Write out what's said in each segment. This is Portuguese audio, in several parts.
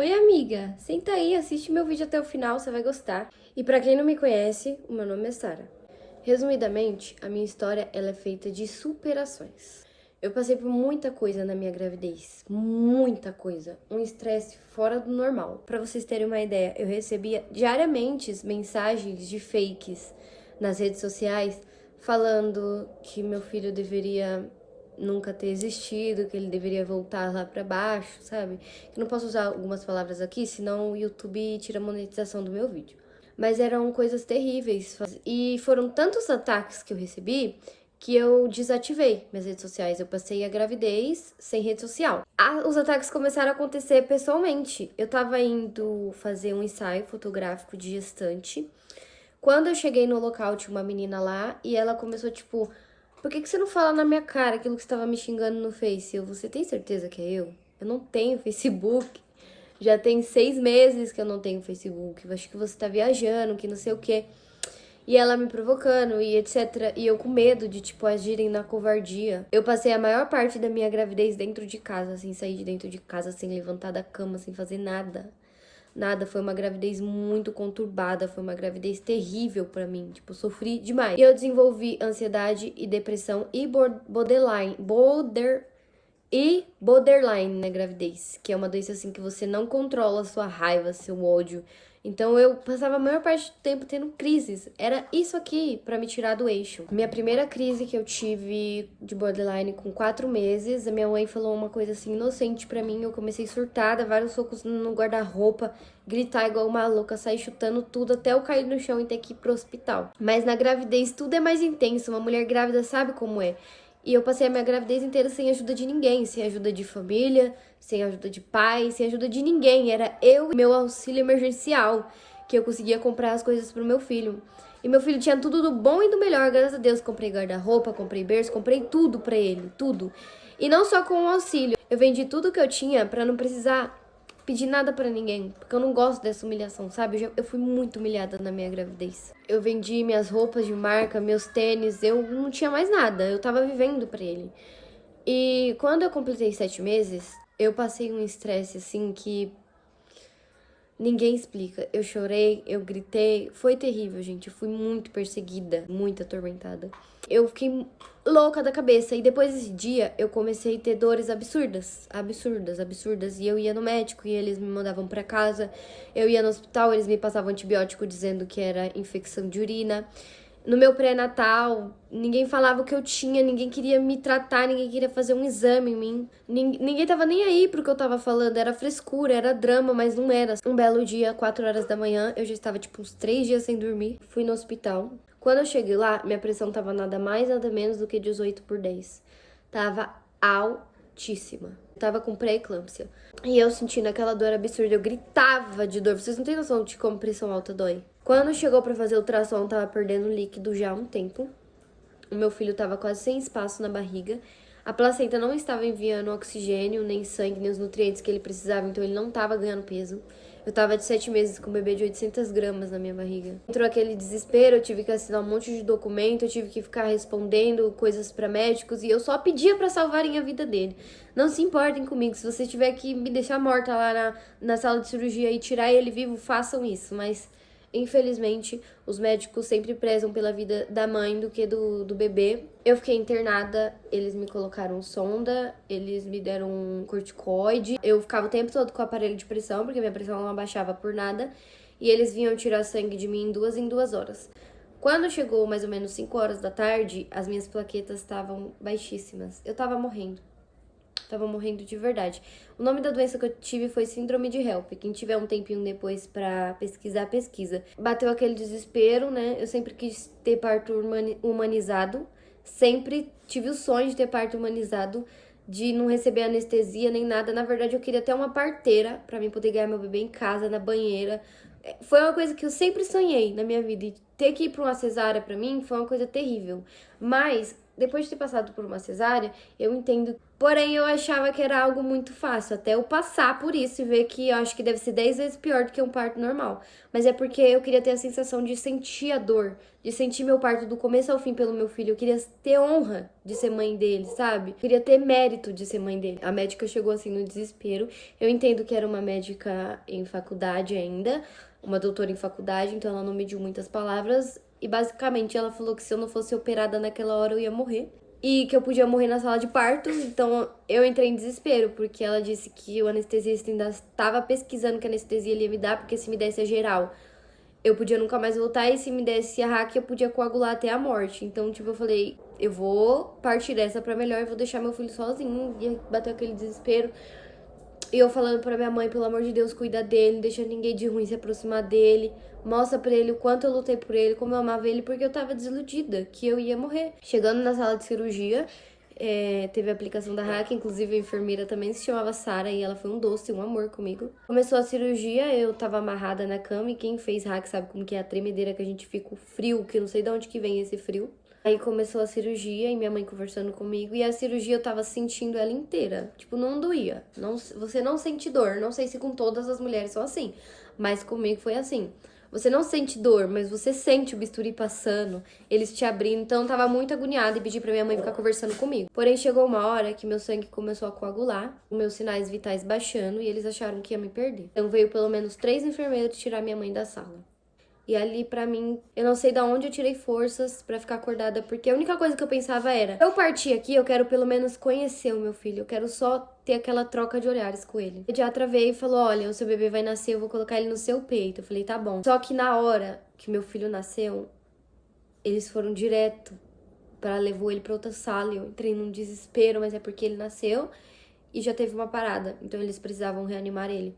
Oi, amiga! Senta aí, assiste meu vídeo até o final, você vai gostar. E pra quem não me conhece, o meu nome é Sara. Resumidamente, a minha história ela é feita de superações. Eu passei por muita coisa na minha gravidez, muita coisa, um estresse fora do normal. Pra vocês terem uma ideia, eu recebia diariamente mensagens de fakes nas redes sociais falando que meu filho deveria nunca ter existido, que ele deveria voltar lá pra baixo, sabe? Eu não posso usar algumas palavras aqui, senão o YouTube tira a monetização do meu vídeo. Mas eram coisas terríveis. E foram tantos ataques que eu recebi que eu desativei minhas redes sociais. Eu passei a gravidez sem rede social. Os ataques começaram a acontecer pessoalmente. Eu tava indo fazer um ensaio fotográfico de gestante. Quando eu cheguei no local, tinha uma menina lá e ela começou, tipo, por que você não fala na minha cara aquilo que você estava me xingando no Face? Você tem certeza que é eu? Eu não tenho Facebook. Já tem 6 meses que eu não tenho Facebook. Eu acho que você tá viajando, que não sei o quê. E ela me provocando e etc. E eu com medo de, tipo, agirem na covardia. Eu passei a maior parte da minha gravidez dentro de casa, sem sair de dentro de casa, sem levantar da cama, sem fazer nada. Nada, foi uma gravidez muito conturbada, foi uma gravidez terrível pra mim, tipo, sofri demais. E eu desenvolvi ansiedade e depressão e borderline na gravidez, que é uma doença assim que você não controla a sua raiva, seu ódio. Então eu passava a maior parte do tempo tendo crises. Era isso aqui pra me tirar do eixo. Minha primeira crise que eu tive de borderline com 4 meses, a minha mãe falou uma coisa assim inocente pra mim. Eu comecei surtada, vários socos no guarda-roupa, gritar igual uma louca, sair chutando tudo até eu cair no chão e ter que ir pro hospital. Mas na gravidez tudo é mais intenso. Uma mulher grávida sabe como é. E eu passei a minha gravidez inteira sem ajuda de ninguém, sem ajuda de família, sem ajuda de pai, sem ajuda de ninguém. Era eu e meu auxílio emergencial que eu conseguia comprar as coisas pro meu filho. E meu filho tinha tudo do bom e do melhor, graças a Deus. Comprei guarda-roupa, comprei berço, comprei tudo pra ele, tudo. E não só com o auxílio. Eu vendi tudo que eu tinha pra não precisar pedir nada pra ninguém, porque eu não gosto dessa humilhação, sabe? Eu fui muito humilhada na minha gravidez. Eu vendi minhas roupas de marca, meus tênis, eu não tinha mais nada, eu tava vivendo pra ele. E quando eu completei 7 meses, eu passei um estresse assim que ninguém explica. Eu chorei, eu gritei. Foi terrível, gente. Eu fui muito perseguida, muito atormentada. Eu fiquei louca da cabeça. E depois desse dia, eu comecei a ter dores absurdas. Absurdas, absurdas. E eu ia no médico e eles me mandavam pra casa. Eu ia no hospital, eles me passavam antibiótico dizendo que era infecção de urina. No meu pré-natal, ninguém falava o que eu tinha, ninguém queria me tratar, ninguém queria fazer um exame em mim. Ninguém tava nem aí pro que eu tava falando, era frescura, era drama, mas não era. Um belo dia, 4 horas da manhã, eu já estava tipo uns 3 dias sem dormir, fui no hospital. Quando eu cheguei lá, minha pressão tava nada mais, nada menos do que 18/10. Tava altíssima. Tava com pré-eclâmpsia. E eu sentindo aquela dor absurda, eu gritava de dor. Vocês não têm noção de como pressão alta dói. Quando chegou pra fazer o ultrassom, tava perdendo líquido já há um tempo. O meu filho tava quase sem espaço na barriga. A placenta não estava enviando oxigênio, nem sangue, nem os nutrientes que ele precisava, então ele não tava ganhando peso. Eu tava de 7 meses com um bebê de 800 gramas na minha barriga. Entrou aquele desespero, eu tive que assinar um monte de documento, eu tive que ficar respondendo coisas pra médicos e eu só pedia pra salvarem a vida dele. Não se importem comigo, se você tiver que me deixar morta lá na sala de cirurgia e tirar ele vivo, façam isso, mas infelizmente, os médicos sempre prezam pela vida da mãe do que do bebê. Eu fiquei internada, eles me colocaram sonda, eles me deram um corticoide. Eu ficava o tempo todo com o aparelho de pressão, porque minha pressão não abaixava por nada. E eles vinham tirar sangue de mim em 2 horas. Quando chegou mais ou menos 5 horas da tarde, as minhas plaquetas estavam baixíssimas. Eu tava morrendo. Tava morrendo de verdade. O nome da doença que eu tive foi síndrome de HELP. Quem tiver um tempinho depois pra pesquisar, pesquisa. Bateu aquele desespero, né? Eu sempre quis ter parto humanizado. Sempre tive o sonho de ter parto humanizado, de não receber anestesia nem nada. Na verdade, eu queria ter uma parteira pra mim poder ganhar meu bebê em casa, na banheira. Foi uma coisa que eu sempre sonhei na minha vida. E ter que ir pra uma cesárea pra mim foi uma coisa terrível. Mas depois de ter passado por uma cesárea, eu entendo. Porém, eu achava que era algo muito fácil, até eu passar por isso e ver que eu acho que deve ser 10 vezes pior do que um parto normal. Mas é porque eu queria ter a sensação de sentir a dor, de sentir meu parto do começo ao fim pelo meu filho. Eu queria ter honra de ser mãe dele, sabe? Eu queria ter mérito de ser mãe dele. A médica chegou assim no desespero. Eu entendo que era uma médica em faculdade ainda, uma doutora em faculdade, então ela não mediu muitas palavras. E basicamente ela falou que se eu não fosse operada naquela hora eu ia morrer. E que eu podia morrer na sala de parto. Então eu entrei em desespero, porque ela disse que o anestesista ainda estava pesquisando que anestesia ele ia me dar, porque se me desse a geral, eu podia nunca mais voltar. E se me desse a hack, eu podia coagular até a morte. Então, tipo, eu falei, eu vou partir dessa pra melhor e vou deixar meu filho sozinho. E bateu aquele desespero. E eu falando pra minha mãe, pelo amor de Deus, cuida dele, não deixa ninguém de ruim se aproximar dele. Mostra pra ele o quanto eu lutei por ele, como eu amava ele, porque eu tava desiludida, que eu ia morrer. Chegando na sala de cirurgia, teve a aplicação da hack, inclusive a enfermeira também se chamava Sara e ela foi um doce, um amor comigo. Começou a cirurgia, eu tava amarrada na cama e quem fez hack sabe como que é a tremedeira que a gente fica, o frio, que eu não sei de onde que vem esse frio. Aí começou a cirurgia e minha mãe conversando comigo. E a cirurgia eu tava sentindo ela inteira. Tipo, não doía. Não, você não sente dor. Não sei se com todas as mulheres são assim. Mas comigo foi assim. Você não sente dor, mas você sente o bisturi passando. Eles te abrindo. Então eu tava muito agoniada e pedi pra minha mãe ficar conversando comigo. Porém, chegou uma hora que meu sangue começou a coagular. Os meus sinais vitais baixando. E eles acharam que ia me perder. Então veio pelo menos 3 enfermeiros tirar minha mãe da sala. E ali, pra mim, eu não sei de onde eu tirei forças pra ficar acordada, porque a única coisa que eu pensava era, eu partir aqui, eu quero pelo menos conhecer o meu filho, eu quero só ter aquela troca de olhares com ele. O pediatra veio e falou, olha, o seu bebê vai nascer, eu vou colocar ele no seu peito. Eu falei, tá bom. Só que na hora que meu filho nasceu, eles foram direto pra levou ele pra outra sala, e eu entrei num desespero, mas é porque ele nasceu e já teve uma parada, então eles precisavam reanimar ele.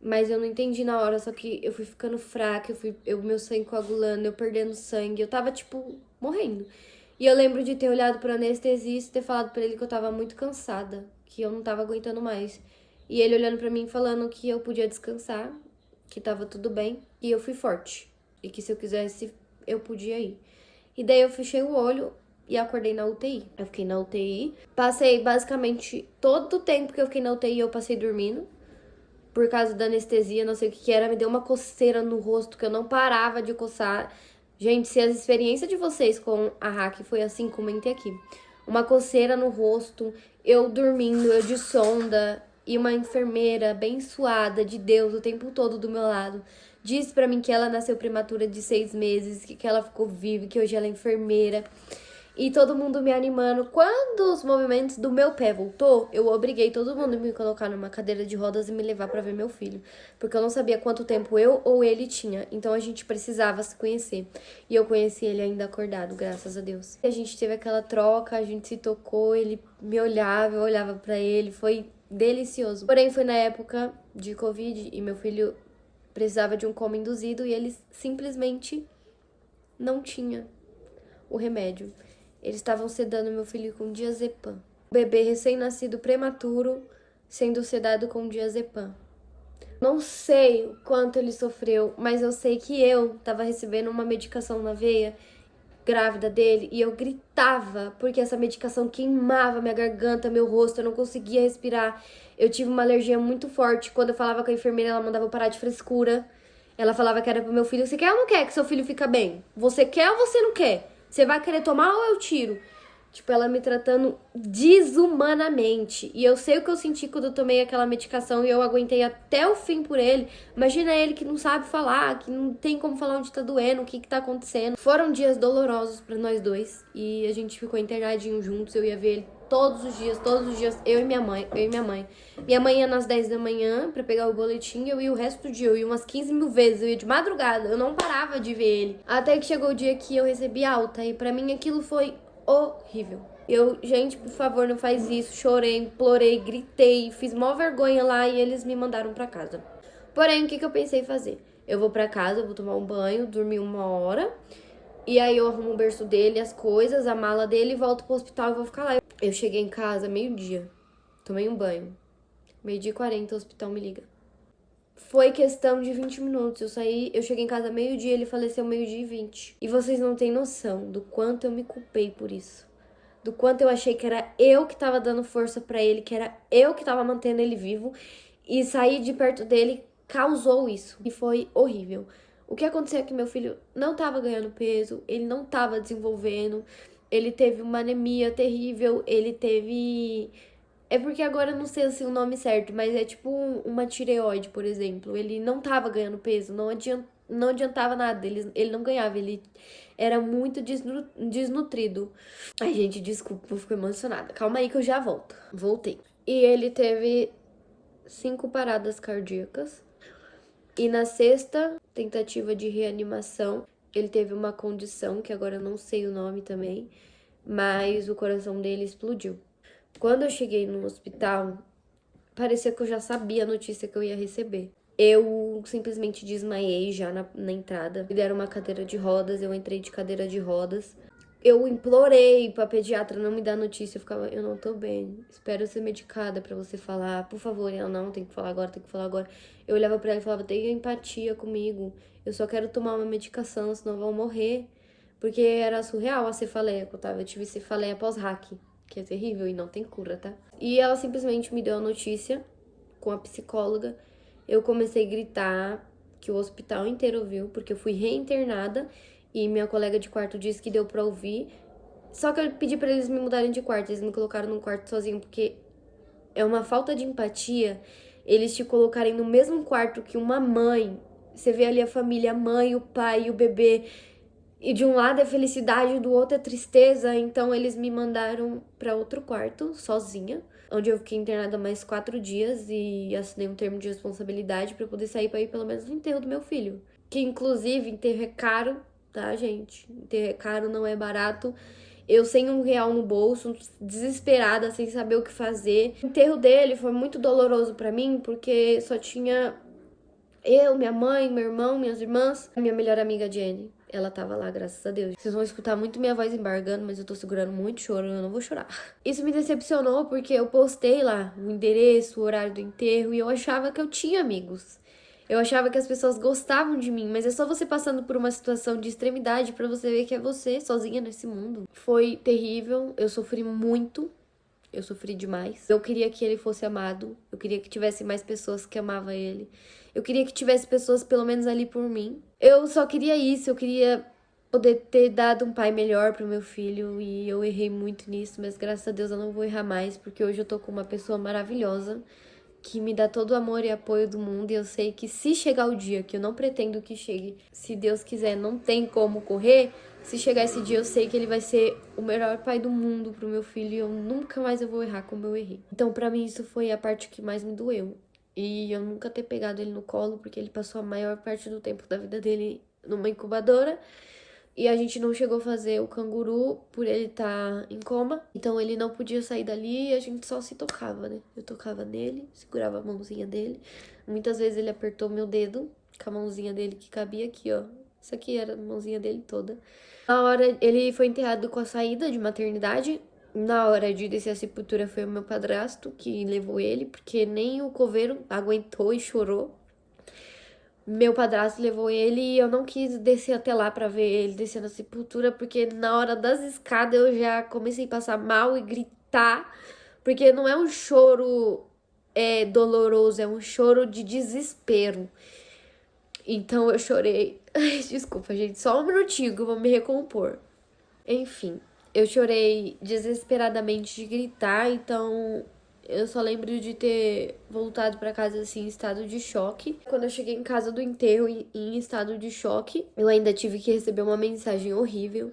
Mas eu não entendi na hora, só que eu fui ficando fraca, meu sangue coagulando, eu perdendo sangue, eu tava, tipo, morrendo. E eu lembro de ter olhado pro anestesista e ter falado pra ele que eu tava muito cansada, que eu não tava aguentando mais. E ele olhando pra mim falando que eu podia descansar, que tava tudo bem, e eu fui forte. E que se eu quisesse, eu podia ir. E daí eu fechei o olho e acordei na UTI. Eu fiquei na UTI, passei basicamente todo o tempo que eu fiquei na UTI, eu passei dormindo. Por causa da anestesia, não sei o que era, me deu uma coceira no rosto que eu não parava de coçar. Gente, se a experiência de vocês com a hack foi assim, comentem aqui. Uma coceira no rosto, eu dormindo, eu de sonda, e uma enfermeira abençoada de Deus o tempo todo do meu lado. Disse pra mim que ela nasceu prematura de 6 meses, que ela ficou viva, que hoje ela é enfermeira. E todo mundo me animando. Quando os movimentos do meu pé voltou, eu obriguei todo mundo a me colocar numa cadeira de rodas e me levar pra ver meu filho. Porque eu não sabia quanto tempo eu ou ele tinha. Então a gente precisava se conhecer. E eu conheci ele ainda acordado, graças a Deus. A gente teve aquela troca, a gente se tocou, ele me olhava, eu olhava pra ele. Foi delicioso. Porém, foi na época de Covid e meu filho precisava de um coma induzido e eles simplesmente não tinha o remédio. Eles estavam sedando meu filho com diazepam. O bebê recém-nascido prematuro sendo sedado com diazepam. Não sei o quanto ele sofreu, mas eu sei que eu tava recebendo uma medicação na veia, grávida dele, e eu gritava porque essa medicação queimava minha garganta, meu rosto, eu não conseguia respirar. Eu tive uma alergia muito forte. Quando eu falava com a enfermeira, ela mandava eu parar de frescura. Ela falava que era pro meu filho. Você quer ou não quer que seu filho fica bem? Você quer ou você não quer? Você vai querer tomar ou eu tiro? Tipo, ela me tratando desumanamente. E eu sei o que eu senti quando eu tomei aquela medicação e eu aguentei até o fim por ele. Imagina ele que não sabe falar, que não tem como falar onde tá doendo, o que tá acontecendo. Foram dias dolorosos pra nós dois. E a gente ficou internadinho juntos. Eu ia ver ele todos os dias, eu e minha mãe. Minha mãe ia nas 10 da manhã pra pegar o boletim, eu ia o resto do dia, eu ia umas 15 mil vezes, eu ia de madrugada, eu não parava de ver ele. Até que chegou o dia que eu recebi alta, e pra mim aquilo foi horrível. Gente, por favor, não faz isso. Chorei, implorei, gritei, fiz mó vergonha lá e eles me mandaram pra casa. Porém, o que eu pensei em fazer? Eu vou pra casa, eu vou tomar um banho, dormir 1 hora, e aí eu arrumo o berço dele, as coisas, a mala dele, volto pro hospital e vou ficar lá. Eu cheguei em casa meio-dia, tomei um banho. 12h40, o hospital me liga. Foi questão de 20 minutos. Eu cheguei em casa meio-dia, ele faleceu 12h20. E vocês não têm noção do quanto eu me culpei por isso. do quanto eu achei que era eu que tava dando força pra ele, que era eu que tava mantendo ele vivo, e sair de perto dele causou isso. E foi horrível. O que aconteceu é que meu filho não tava ganhando peso, ele não tava desenvolvendo, ele teve uma anemia terrível, ele teve. É porque agora eu não sei assim o nome certo, mas é tipo uma tireoide, por exemplo. Ele não tava ganhando peso, não adiantava nada, ele não ganhava, ele era muito desnutrido. Ai, gente, desculpa, eu fico emocionada. Calma aí que eu já volto. Voltei. E ele teve 5 paradas cardíacas. E na sexta tentativa de reanimação, ele teve uma condição, que agora eu não sei o nome também, mas o coração dele explodiu. Quando eu cheguei no hospital, parecia que eu já sabia a notícia que eu ia receber. Eu simplesmente desmaiei já na entrada. Me deram uma cadeira de rodas, eu entrei de cadeira de rodas. Eu implorei pra pediatra não me dar notícia. Eu ficava, eu não tô bem. Espero ser medicada pra você falar. Por favor, ela não, tem que falar agora, tem que falar agora. Eu olhava pra ela e falava, tenha empatia comigo. Eu só quero tomar uma medicação, senão eu vou morrer. Porque era surreal a cefaleia que eu tava. Eu tive cefaleia pós-hack, que é terrível e não tem cura, tá? E ela simplesmente me deu a notícia com a psicóloga. Eu comecei a gritar, que o hospital inteiro ouviu, porque eu fui reinternada e minha colega de quarto disse que deu pra ouvir. Só que eu pedi pra eles me mudarem de quarto, eles me colocaram num quarto sozinho, porque é uma falta de empatia eles te colocarem no mesmo quarto que uma mãe. Você vê ali a família, a mãe, o pai e o bebê. E de um lado é felicidade, do outro é tristeza. Então eles me mandaram pra outro quarto, sozinha, onde eu fiquei internada mais 4 dias e assinei um termo de responsabilidade pra poder sair pra ir pelo menos no enterro do meu filho. Que inclusive enterro é caro, tá, gente? Enterro é caro, não é barato. Eu sem R$ 1 no bolso, desesperada, sem saber o que fazer. O enterro dele foi muito doloroso pra mim, porque só tinha eu, minha mãe, meu irmão, minhas irmãs, minha melhor amiga Jenny. Ela tava lá, graças a Deus. Vocês vão escutar muito minha voz embargando, mas eu tô segurando muito choro, eu não vou chorar. Isso me decepcionou porque eu postei lá o endereço, o horário do enterro, e eu achava que eu tinha amigos. Eu achava que as pessoas gostavam de mim, mas é só você passando por uma situação de extremidade pra você ver que é você sozinha nesse mundo. Foi terrível, eu sofri muito. Eu sofri demais. Eu queria que ele fosse amado. Eu queria que tivesse mais pessoas que amavam ele. Eu queria que tivesse pessoas pelo menos ali por mim. Eu só queria isso. Eu queria poder ter dado um pai melhor pro meu filho. E eu errei muito nisso, mas graças a Deus eu não vou errar mais, porque hoje eu tô com uma pessoa maravilhosa que me dá todo o amor e apoio do mundo. E eu sei que se chegar o dia, que eu não pretendo que chegue, se Deus quiser, não tem como correr. Se chegar esse dia, eu sei que ele vai ser o melhor pai do mundo pro meu filho e eu nunca mais eu vou errar como eu errei. Então, pra mim, isso foi a parte que mais me doeu. E eu nunca ter pegado ele no colo, porque ele passou a maior parte do tempo da vida dele numa incubadora. E a gente não chegou a fazer o canguru por ele estar em coma. Então ele não podia sair dali e a gente só se tocava, né? Eu tocava nele, segurava a mãozinha dele. Muitas vezes ele apertou meu dedo com a mãozinha dele que cabia aqui, ó. Isso aqui era a mãozinha dele toda. Na hora, ele foi enterrado com a saída de maternidade. Na hora de descer a sepultura foi o meu padrasto que levou ele, porque nem o coveiro aguentou e chorou. Meu padrasto levou ele e eu não quis descer até lá pra ver ele descendo a sepultura, porque na hora das escadas eu já comecei a passar mal e gritar, porque não é um choro doloroso, é um choro de desespero. Então eu chorei. Ai, desculpa, gente, só um minutinho que eu vou me recompor. Enfim, eu chorei desesperadamente de gritar, então eu só lembro de ter voltado pra casa assim em estado de choque. Quando eu cheguei em casa do enterro em estado de choque, eu ainda tive que receber uma mensagem horrível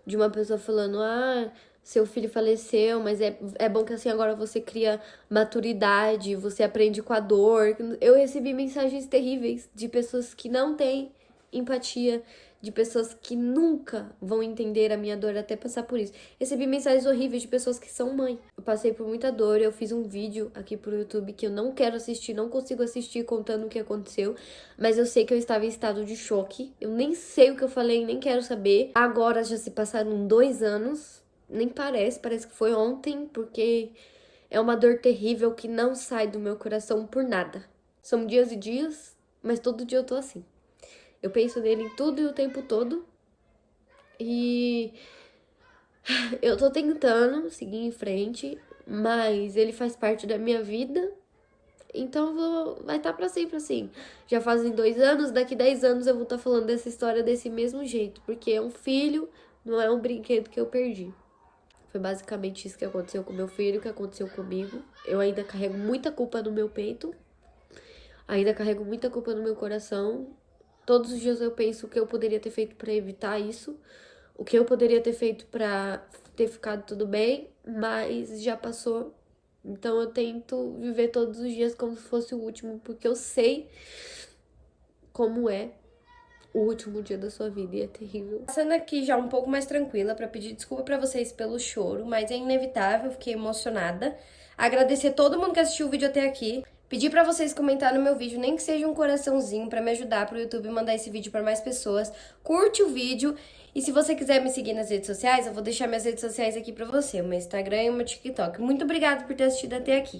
de uma pessoa falando: "Ah, seu filho faleceu, mas é bom que assim agora você cria maturidade, você aprende com a dor". Eu recebi mensagens terríveis de pessoas que não têm empatia, de pessoas que nunca vão entender a minha dor até passar por isso. Recebi mensagens horríveis de pessoas que são mãe. Eu passei por muita dor, eu fiz um vídeo aqui pro YouTube que eu não quero assistir, não consigo assistir contando o que aconteceu, mas eu sei que eu estava em estado de choque. Eu nem sei o que eu falei, nem quero saber. Agora já se passaram 2 anos, nem parece que foi ontem, porque é uma dor terrível que não sai do meu coração por nada. São dias e dias, mas todo dia eu tô assim. Eu penso nele em tudo e o tempo todo. E Eu tô tentando seguir em frente, mas ele faz parte da minha vida, então vai estar pra sempre assim. Já fazem 2 anos, daqui 10 anos eu vou estar falando dessa história desse mesmo jeito, porque é um filho, não é um brinquedo que eu perdi. Foi basicamente isso que aconteceu com meu filho, que aconteceu comigo. Eu ainda carrego muita culpa no meu peito, ainda carrego muita culpa no meu coração. Todos os dias eu penso o que eu poderia ter feito pra evitar isso, o que eu poderia ter feito pra ter ficado tudo bem, mas já passou. Então eu tento viver todos os dias como se fosse o último, porque eu sei como é o último dia da sua vida e é terrível. Passando aqui já um pouco mais tranquila pra pedir desculpa pra vocês pelo choro, mas é inevitável, fiquei emocionada. Agradecer todo mundo que assistiu o vídeo até aqui. Pedir pra vocês comentar no meu vídeo, nem que seja um coraçãozinho pra me ajudar pro YouTube mandar esse vídeo pra mais pessoas. Curte o vídeo e se você quiser me seguir nas redes sociais, eu vou deixar minhas redes sociais aqui pra você, o meu Instagram e o meu TikTok. Muito obrigada por ter assistido até aqui.